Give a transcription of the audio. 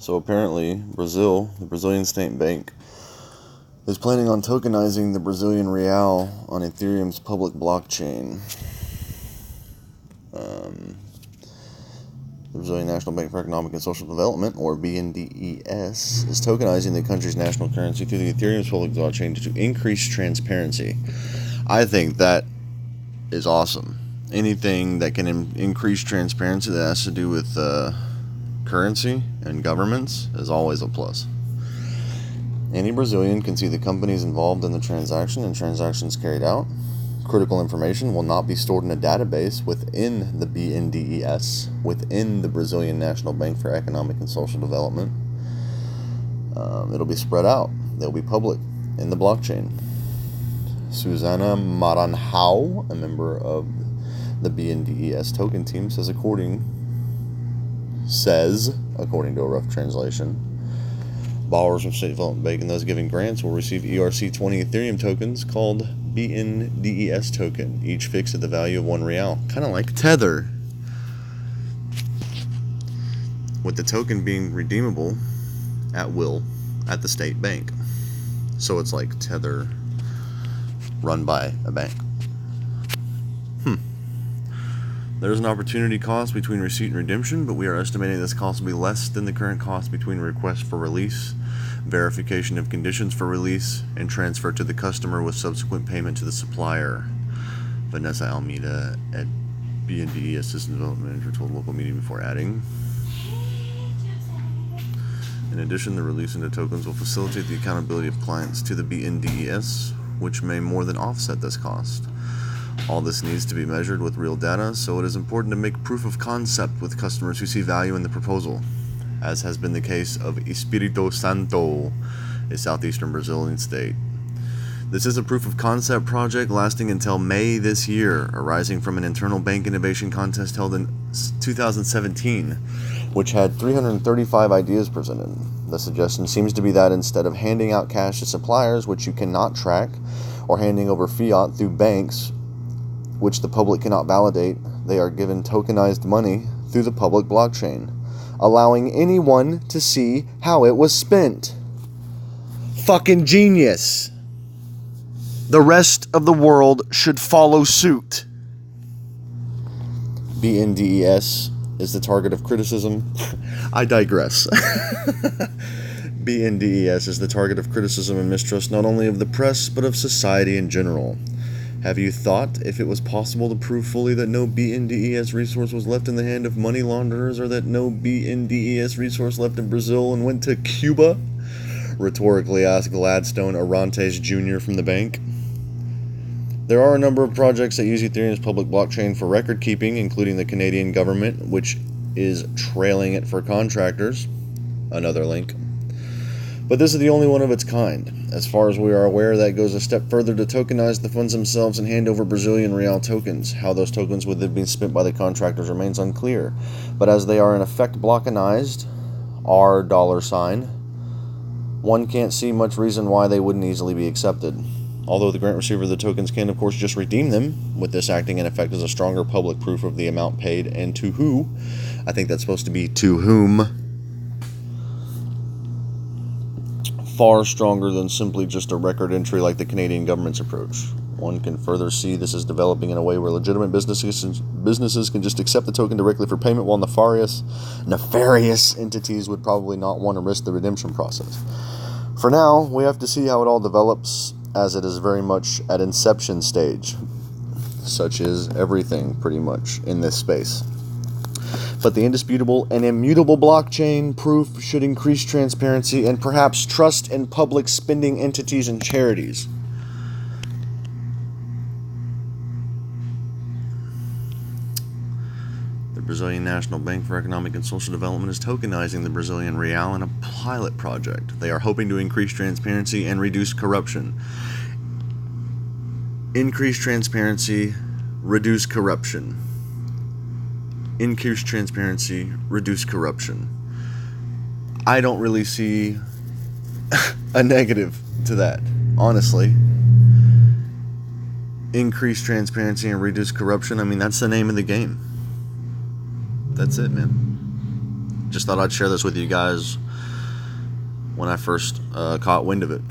So apparently, Brazil, the Brazilian state bank, is planning on tokenizing the Brazilian real on Ethereum's public blockchain. The Brazilian National Bank for Economic and Social Development, or BNDES, is tokenizing the country's national currency through the Ethereum's public blockchain to increase transparency. I think that is awesome. Anything that can increase transparency that has to do with currency and governments is always a plus. Any Brazilian can see the companies involved in the transaction and transactions carried out. Critical information will not be stored in a database within the BNDES, within the Brazilian National Bank for Economic and Social Development. It'll be spread out. They'll be public in the blockchain. Susana Maranhão, a member of the BNDES token team, says according to a rough translation, borrowers from State Development Bank and those giving grants will receive ERC20 Ethereum tokens called BNDES token, each fixed at the value of $1. Kind of like Tether, with the token being redeemable at will at the state bank. So it's like Tether run by a bank. There's an opportunity cost between receipt and redemption, but we are estimating this cost will be less than the current cost between request for release, verification of conditions for release, and transfer to the customer with subsequent payment to the supplier. Vanessa Almeida at BNDE Assistant Development Manager told local media before adding, in addition, the release into tokens will facilitate the accountability of clients to the BNDES, which may more than offset this cost. All this needs to be measured with real data, so it is important to make proof of concept with customers who see value in the proposal, as has been the case of Espírito Santo, a southeastern Brazilian state. This is a proof of concept project lasting until May this year, arising from an internal bank innovation contest held in 2017, which had 335 ideas presented. The suggestion seems to be that instead of handing out cash to suppliers, which you cannot track, or handing over fiat through banks, which the public cannot validate, they are given tokenized money through the public blockchain, allowing anyone to see how it was spent. Fucking genius. The rest of the world should follow suit. BNDES is the target of criticism. I digress. BNDES is the target of criticism and mistrust not only of the press, but of society in general. Have you thought if it was possible to prove fully that no BNDES resource was left in the hand of money launderers, or that no BNDES resource left in Brazil and went to Cuba? Rhetorically asked Gladstone Arantes Jr. from the bank. There are a number of projects that use Ethereum's public blockchain for record keeping, including the Canadian government, which is trailing it for contractors. Another link. But this is the only one of its kind. As far as we are aware, that goes a step further to tokenize the funds themselves and hand over Brazilian real tokens. How those tokens would then be spent by the contractors remains unclear. But as they are in effect blockinized, $, one can't see much reason why they wouldn't easily be accepted. Although the grant receiver of the tokens can, of course, just redeem them, with this acting in effect as a stronger public proof of the amount paid and to who. I think that's supposed to be to whom. Far stronger than simply just a record entry like the Canadian government's approach. One can further see this is developing in a way where legitimate businesses can just accept the token directly for payment, while nefarious entities would probably not want to risk the redemption process. For now, we have to see how it all develops, as it is very much at inception stage. Such is everything, pretty much, in this space. But the indisputable and immutable blockchain proof should increase transparency and perhaps trust in public spending entities and charities. The Brazilian National Bank for Economic and Social Development is tokenizing the Brazilian real in a pilot project. They are hoping to increase transparency and reduce corruption. Increase transparency, reduce corruption. Increase transparency, reduce corruption. I don't really see a negative to that, honestly. Increase transparency and reduce corruption. I mean, that's the name of the game. That's it, man. just thought I'd share this with you guys when I first caught wind of it.